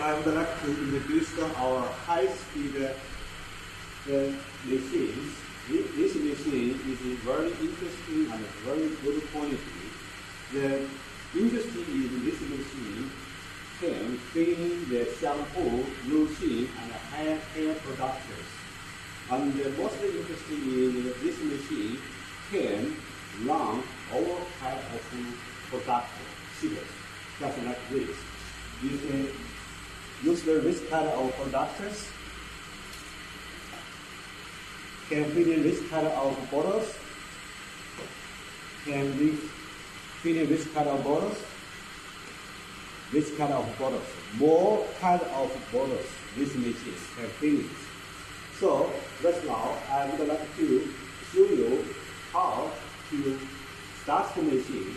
I would like to introduce our high-speed machines. This machine is very interesting and very good quality. The interesting is this machine can clean the shampoo, lotion, and hair products. And the most interesting is this machine can run all type of product sheets, just like this. You can use this kind of products, can fill in this kind of bottles, can fill in this kind of bottles, this kind of bottles, more kind of bottles this machine can fill in. So that's now I would like to show you how to start the machine.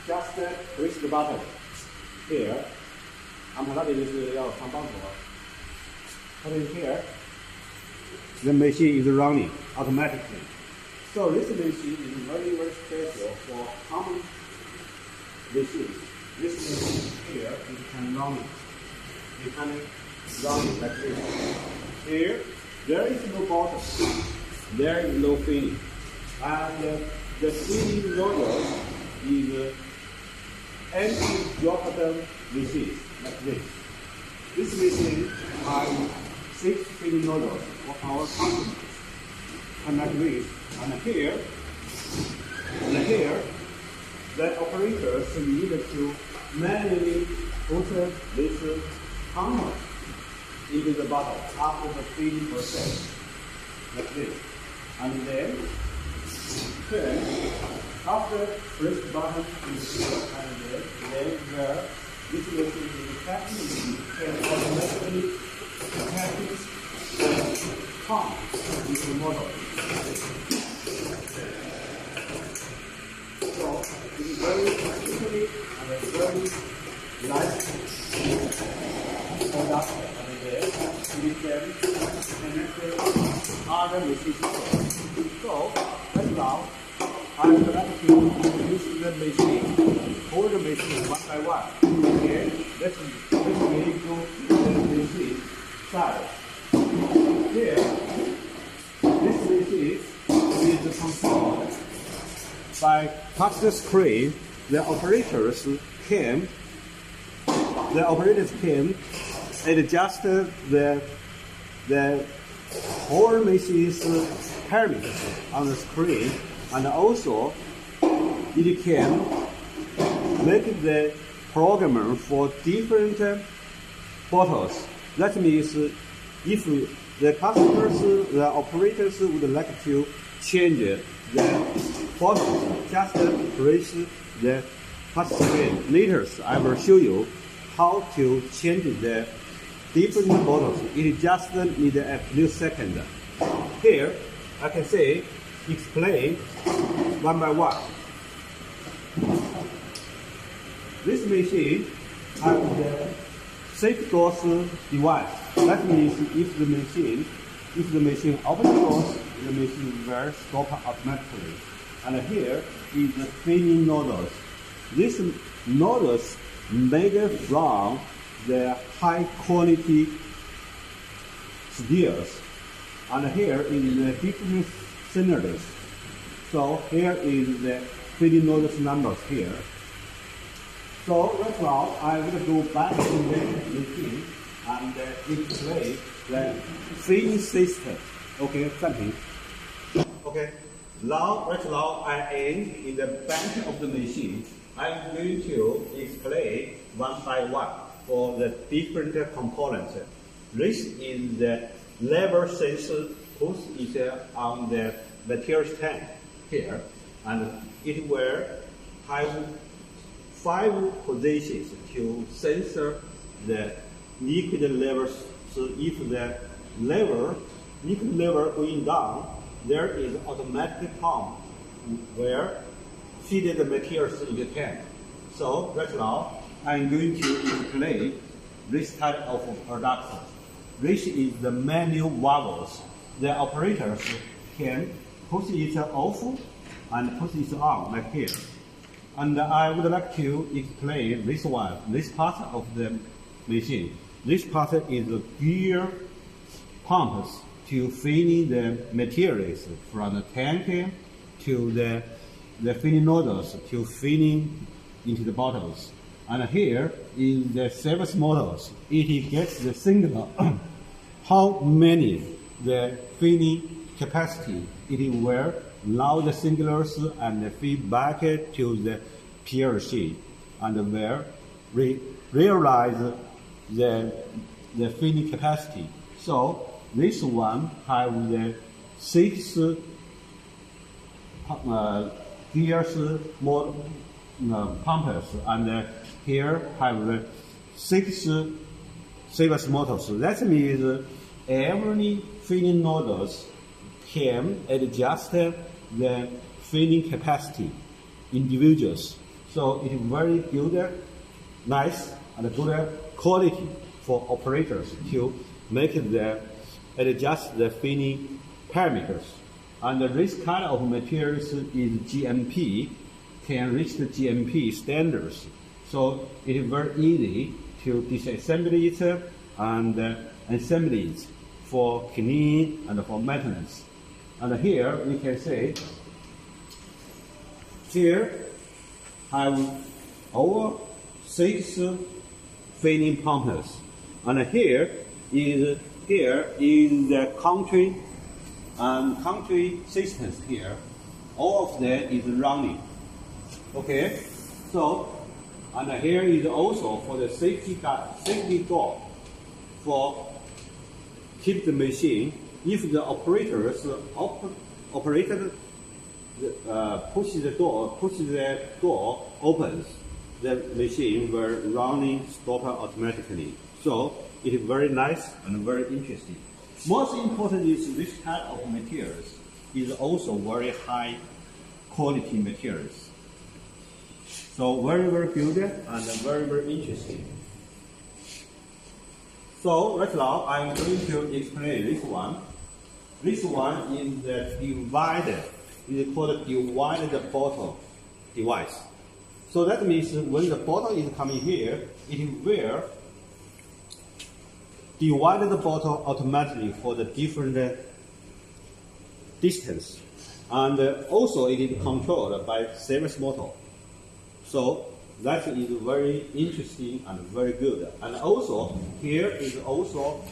Just press the button here. I'm going to put it here. The machine is running automatically. So this machine is very, very special for common machines. This machine here, you can run it. You can run it like this. Here, there is no bottom. There is no filling. And the filling nozzle is anti-dropped machine like this. This machine has 6 filling nozzles for our customers. And like this. And here, the operators need to manually put this hammer into the bottle after the filling process, like this. And then after press the button and then this machine is technically can automatically package the pump into the motor. So it is very practically and a very light product, and then we can connect the other machines. So right now I would like to use the machine, hold the machine one by one. Okay, let's really go to the machine side. Here, this machine is controlled by touch the screen. The operators can adjust the whole machine's parameters on the screen. And also, it can make the programmer for different bottles. That means if the customers, the operators would like to change the bottles, just press the touch screen. Later, I will show you how to change the different bottles. It just needs a few seconds. Here, I can say, explain one by one. This machine has the safe doors device. That means if the machine opens doors, the machine will stop automatically. And here is the filling nozzles. These nozzles made from the high quality steels. And here is the different cylinders. So here is the filling nozzles numbers here. So right now I will go back to the machine and display the filling system. Okay, thank you. Okay, right now I am in the back of the machine. I'm going to explain one by one for the different components. This is the lever sensor. Put it on the materials tank here, and it will have 5 positions to sensor the liquid levels. So if the liquid level going down, there is automatic pump where feed the materials in the tank. So right now I'm going to explain this type of product. This is the manual valves. The operators can push it off and push it on like here. And I would like to explain this part of the machine. This part is the gear pumps to filling the materials from the tank to the filling nozzles to filling into the bottles. And here is the service models. It gets the signal how many the filling capacity it will allow the singlers and the feedback to the PLC and will realize the filling capacity. So this one have the 6 gears more pumpers, and here have the 6 service motors. That means every filling nozzles can adjust the filling capacity individuals. So it is very good, nice, and good quality for operators to make adjust the filling parameters. And this kind of materials is GMP, can reach the GMP standards. So it is very easy to disassemble it and assemble it for cleaning and for maintenance. And here we can see, here have over 6 filling pumpers, and here is the country systems here. All of that is running. Okay, so and here is also for the safety door for keep the machine. If the operators push the door opens, the machine will running stop automatically. So it is very nice and very interesting. Most important is this kind of materials is also very high quality materials. So very good and very interesting. So right now I'm going to explain this one. This one is the dvided. It is called dvided bottle device. So that means when the bottle is coming here, it will divide the bottle automatically for the different distance. And also it is controlled by service motor. So that is very interesting and very good. And also here is also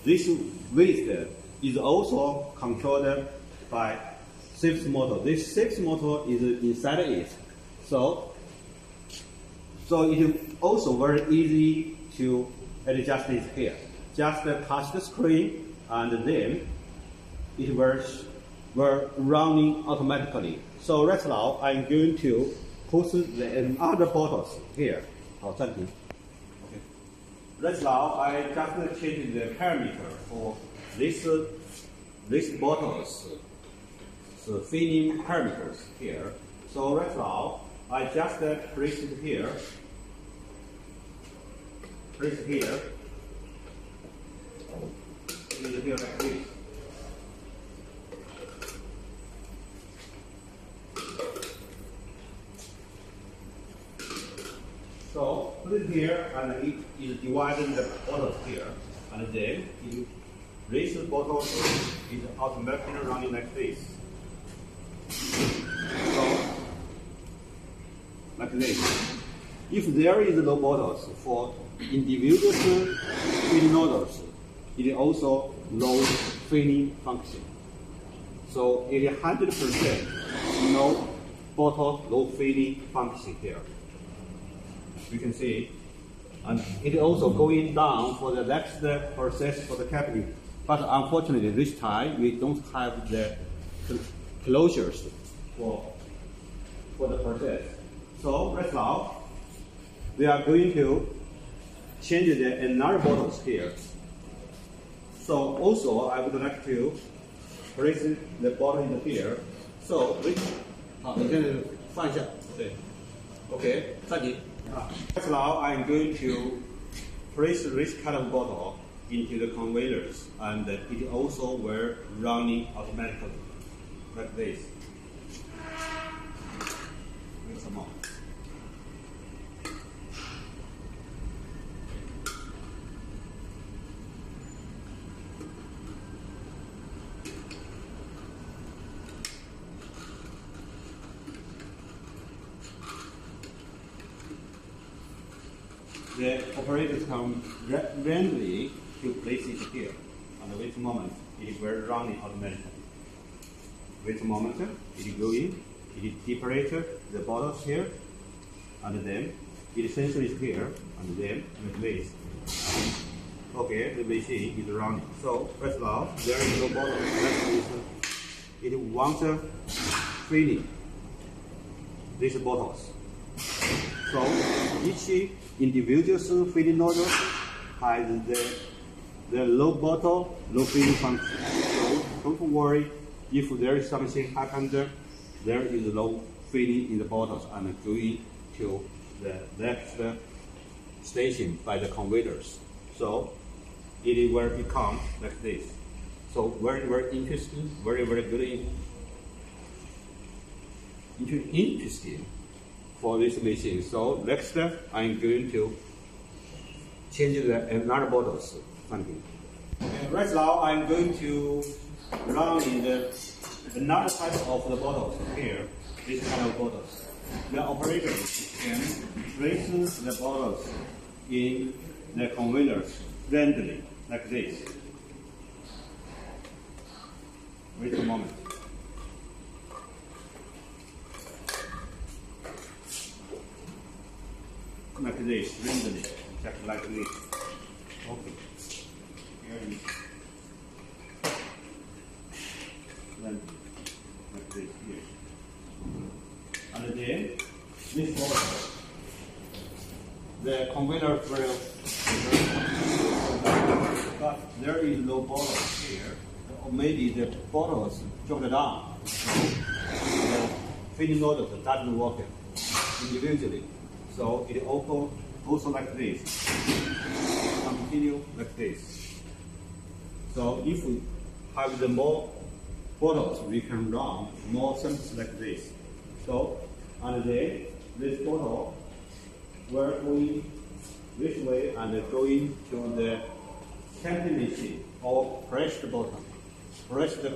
this width is also controlled by service motor. This service motor is inside it. So it is also very easy to adjust it here. Just touch the screen and then it will running automatically. So right now I'm going to put the other bottles here. Okay. Right now I just change the parameter for this bottles. So filling parameters here. So right now I just place it here. Place it here. Place it here like this. So put it here, and it is dividing the bottles here, and then you raise the bottle, it automatically running like this. So like this. If there is no bottles for individual filling nozzles, it is also no filling function. So it is 100% no bottle, no filling function here. You can see, and it is also going down for the next process for the capping. But unfortunately, this time we don't have the closures for the process. So right now, we are going to change the another bottles here. So also, I would like to place the bottle in here. So, 你现在放一下，对 ，OK， 暂停。Right now, I'm going to place this kind of bottle into the conveyors, and it also will running automatically, like this. Some more. the operators come randomly to place it here. And wait a moment, it will run automatically. Wait a moment, it go in, it separate the bottles here, and then it sensor is here, and then it waits. Okay, the machine is running. So first of all, there is no bottle. It wants filling these bottles. So each individual filling nozzle has the low bottle, low filling function. So don't worry if there is something happened there is low filling in the bottles and going to the next station by the conveyors. So it will become like this. So very, very interesting, very, very good, interesting for this machine. So next step, I'm going to change another bottles. Something. Okay, right now I'm going to run in another type of the bottles here. This kind of bottles. The operator can place the bottles in the conveyors randomly, like this. Wait a moment. Like this, randomly, just like this. Okay. Here is randomly, like this here. And then this bottle, the conveyor will, but there is no bottle here, or maybe the bottles dropped down. So the filling nozzle doesn't work individually. So it also like this, continue like this. So if we have the more bottles, we can run more samples like this. So, and then this bottle will going this way and going to the camping machine or press the button, press the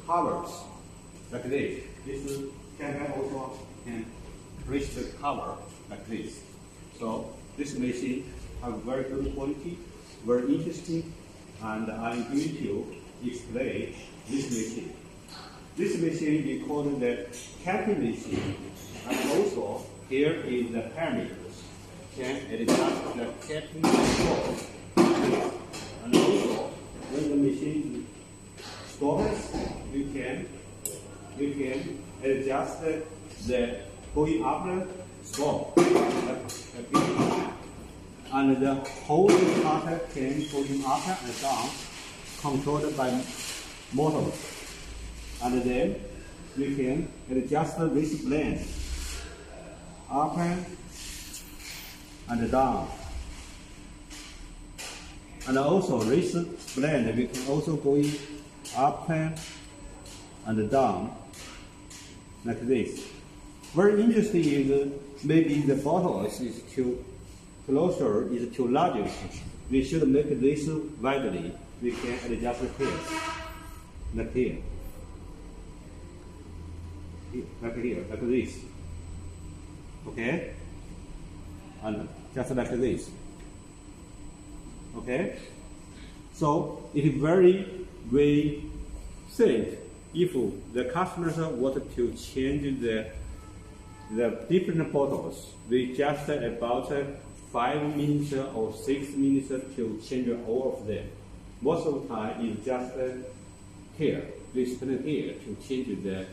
covers like this. This can also can press the cover like this. So this machine has very good quality, very interesting, and I'm going to explain this machine. This machine is called the camping machine, and also here is the parameters. Can adjust the camping control, and also when the machine stops, you can adjust the going up stop, and the whole starter can going up and down, controlled by motors. And then you can adjust this blend up and down. And also this blend we can also go up and down like this. Very interesting is maybe the bottle is too closer, is too large. We should make this widely. We can adjust here, like here. Like here, like this. Okay? And just like this. Okay? So it is very safe if the customers want to change the different bottles. We just about 5 minutes or 6 minutes to change all of them. Most of the time is just here. We spend here to change the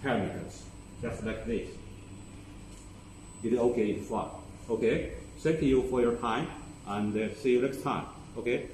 parameters, just like this. It's okay, it's fun. Okay, thank you for your time, and see you next time. Okay.